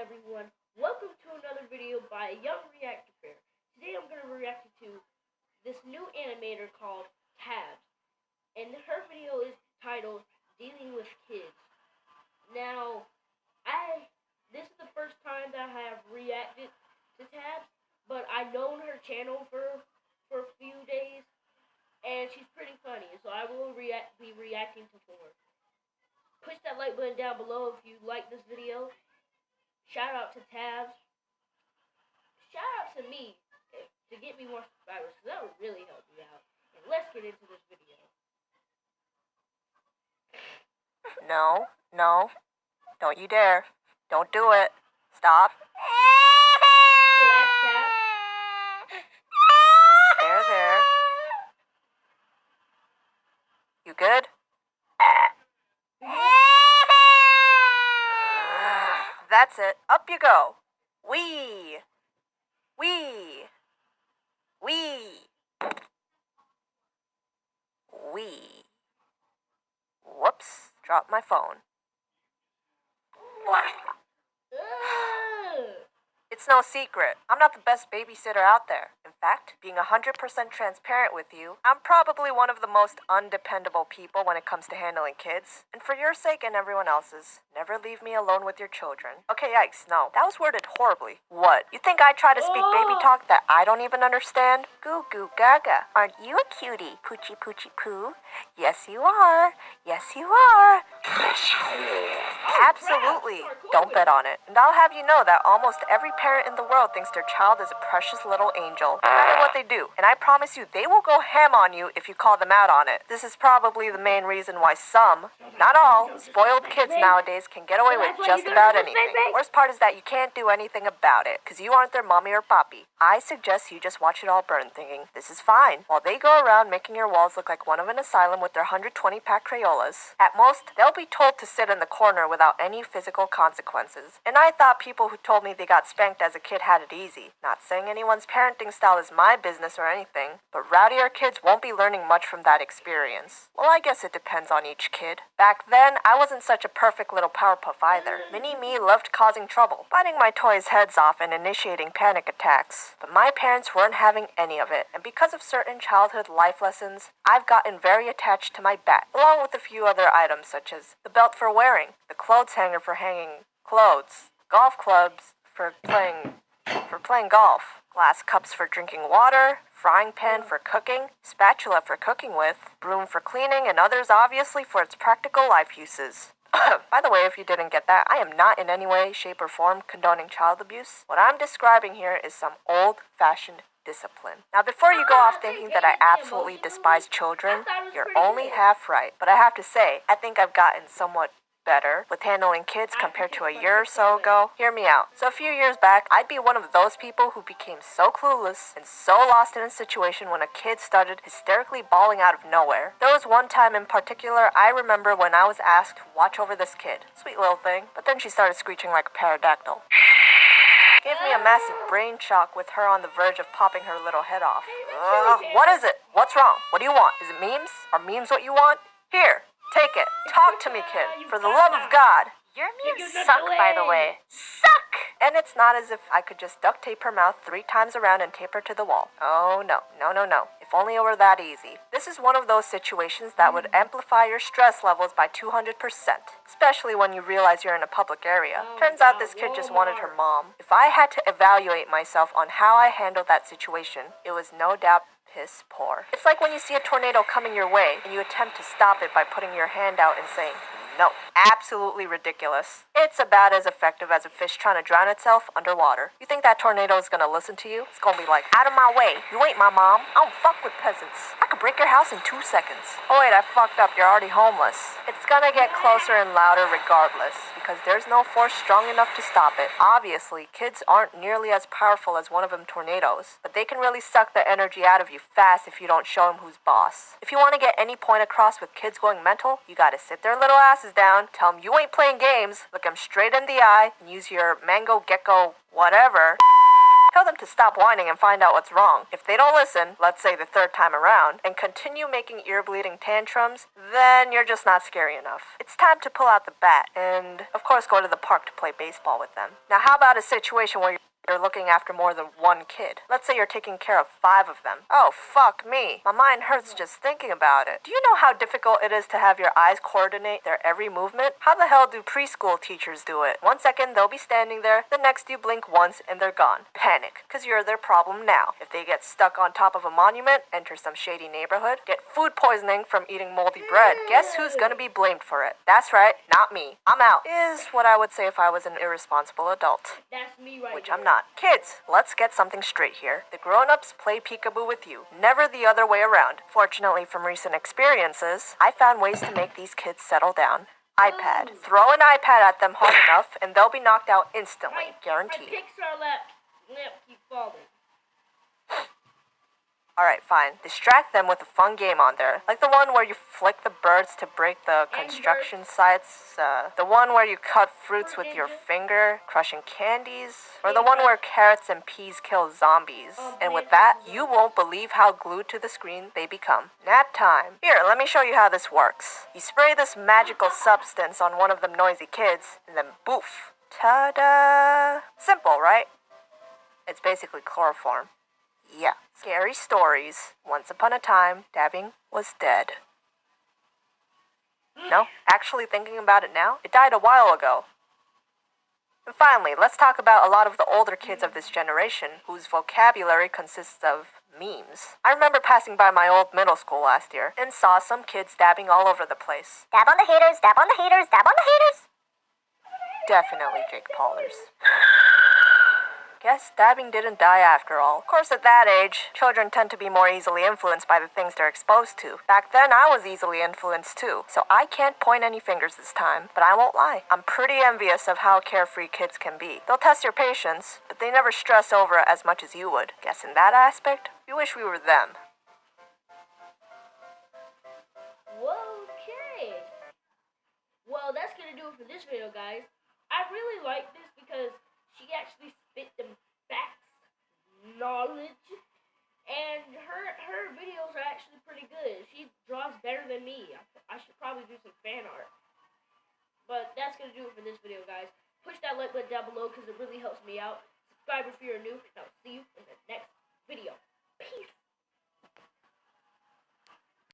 everyone. Welcome to another video by a young reactor bear. Today I'm going to react to this new animator called Tabs. And her video is titled Dealing with Kids. Now, this is the first time that I have reacted to Tabs, but I've known her channel for a few days, and she's pretty funny, so I will be reacting to her. Push that like button down below if you like this video. Shout out to Tabs. Shout out to me to get me more subscribers, because that would really help me out. And let's get into this video. No. Don't you dare. Don't do it. Stop. So that's Tabs. There. You good? That's it. Up you go. Wee. Whoops. Dropped my phone. It's no secret. I'm not the best babysitter out there. In fact, being 100% transparent with you, I'm probably one of the most undependable people when it comes to handling kids. And for your sake and everyone else's, never leave me alone with your children. Okay, yikes, no. That was worded horribly. What? You think I try to speak baby talk that I don't even understand? Goo goo gaga. Aren't you a cutie? Poochie poochie poo? Yes, you are. Yes, you are. Absolutely. Don't bet on it. And I'll have you know that almost every parent in the world thinks their child is a precious little angel, no matter what they do. And I promise you, they will go ham on you if you call them out on it. This is probably the main reason why some, not all, spoiled kids nowadays can get away with just about anything. Worst part is that you can't do anything about it, because you aren't their mommy or papi. I suggest you just watch it all burn thinking, this is fine, while they go around making your walls look like one of an asylum with their 120-pack Crayolas. At most, they'll be told to sit in the corner without any physical consequences. And I thought people who told me they got spanked as a kid had it easy. Not saying anyone's parenting style is my business or anything, but rowdier kids won't be learning much from that experience. Well, I guess it depends on each kid. Back then, I wasn't such a perfect little Powerpuff either. Mini-me loved causing trouble, biting my toys' heads off and initiating panic attacks. But my parents weren't having any of it, and because of certain childhood life lessons, I've gotten very attached to my bat, along with a few other items such as the belt for wearing, the clothes hanger for hanging clothes, golf clubs for playing golf, glass cups for drinking water, frying pan for cooking, spatula for cooking with, broom for cleaning, and others obviously for its practical life uses. By the way, if you didn't get that, I am not in any way, shape, or form condoning child abuse. What I'm describing here is some old-fashioned discipline. Now, before you go off thinking that I absolutely despise children, you're only half right. But I have to say, I think I've gotten somewhat better with handling kids compared to a year or so ago. Hear me out. So a few years back, I'd be one of those people who became so clueless and so lost in a situation when a kid started hysterically bawling out of nowhere. There was one time in particular I remember when I was asked to watch over this kid. Sweet little thing. But then she started screeching like a pterodactyl. Gave me a massive brain shock with her on the verge of popping her little head off. What is it? What's wrong? What do you want? Is it memes? Are memes what you want? Here. Take it. Talk to me, kid. For the love of God. Your memes suck, by the way. Suck! And it's not as if I could just duct tape her mouth 3 times around and tape her to the wall. Oh, no. If only it were that easy. This is one of those situations that would amplify your stress levels by 200%. Especially when you realize you're in a public area. Turns out this kid just wanted her mom. If I had to evaluate myself on how I handled that situation, it was no doubt piss poor. It's like when you see a tornado coming your way and you attempt to stop it by putting your hand out and saying, no. Absolutely ridiculous. It's about as effective as a fish trying to drown itself underwater. You think that tornado is gonna listen to you? It's gonna be like, out of my way. You ain't my mom. I don't fuck with peasants. I could break your house in 2 seconds. Oh wait, I fucked up. You're already homeless. It's gonna get closer and louder regardless, because there's no force strong enough to stop it. Obviously, kids aren't nearly as powerful as one of them tornadoes, but they can really suck the energy out of you fast if you don't show them who's boss. If you want to get any point across with kids going mental, you gotta sit their little asses down, tell them you ain't playing games, look them straight in the eye, and use your mango gecko whatever Tell them to stop whining and find out what's wrong. If they don't listen, let's say the third time around, and continue making ear-bleeding tantrums, then you're just not scary enough. It's time to pull out the bat and, of course, go to the park to play baseball with them. Now, how about a situation where you're looking after more than one kid? Let's say you're taking care of 5 of them. Oh, fuck me. My mind hurts just thinking about it. Do you know how difficult it is to have your eyes coordinate their every movement? How the hell do preschool teachers do it? 1 second they'll be standing there, the next you blink once and they're gone. Panic, because you're their problem now. If they get stuck on top of a monument, enter some shady neighborhood, get food poisoning from eating moldy bread, guess who's gonna be blamed for it? That's right, not me. I'm out. Is what I would say if I was an irresponsible adult. That's me right Which there. I'm not. Kids, let's get something straight here. The grown-ups play peekaboo with you, never the other way around. Fortunately, from recent experiences, I found ways to make these kids settle down. iPad. Ooh. Throw an iPad at them hard enough, and they'll be knocked out instantly. My Guaranteed. Pixar lamp keep falling. Alright, fine. Distract them with a fun game on there. Like the one where you flick the birds to break the construction sites. The one where you cut fruits with your finger, crushing candies. Or the one where carrots and peas kill zombies. And with that, you won't believe how glued to the screen they become. Nap time. Here, let me show you how this works. You spray this magical substance on one of them noisy kids, and then boof. Ta-da! Simple, right? It's basically chloroform. Yeah. Scary stories. Once upon a time, dabbing was dead. No, actually thinking about it now, it died a while ago. And finally, let's talk about a lot of the older kids of this generation whose vocabulary consists of memes. I remember passing by my old middle school last year and saw some kids dabbing all over the place. Dab on the haters, dab on the haters, dab on the haters. Definitely Jake Paulers. Guess dabbing didn't die after all. Of course, at that age, children tend to be more easily influenced by the things they're exposed to. Back then, I was easily influenced too, so I can't point any fingers this time. But I won't lie, I'm pretty envious of how carefree kids can be. They'll test your patience, but they never stress over it as much as you would. Guess in that aspect, we wish we were them. Okay. Well, that's gonna do it for this video, guys. I really like this because she actually spit them facts, knowledge, and her videos are actually pretty good. She draws better than me. I should probably do some fan art. But that's gonna do it for this video, guys. Push that like button down below because it really helps me out. Subscribe if you're new, and I'll see you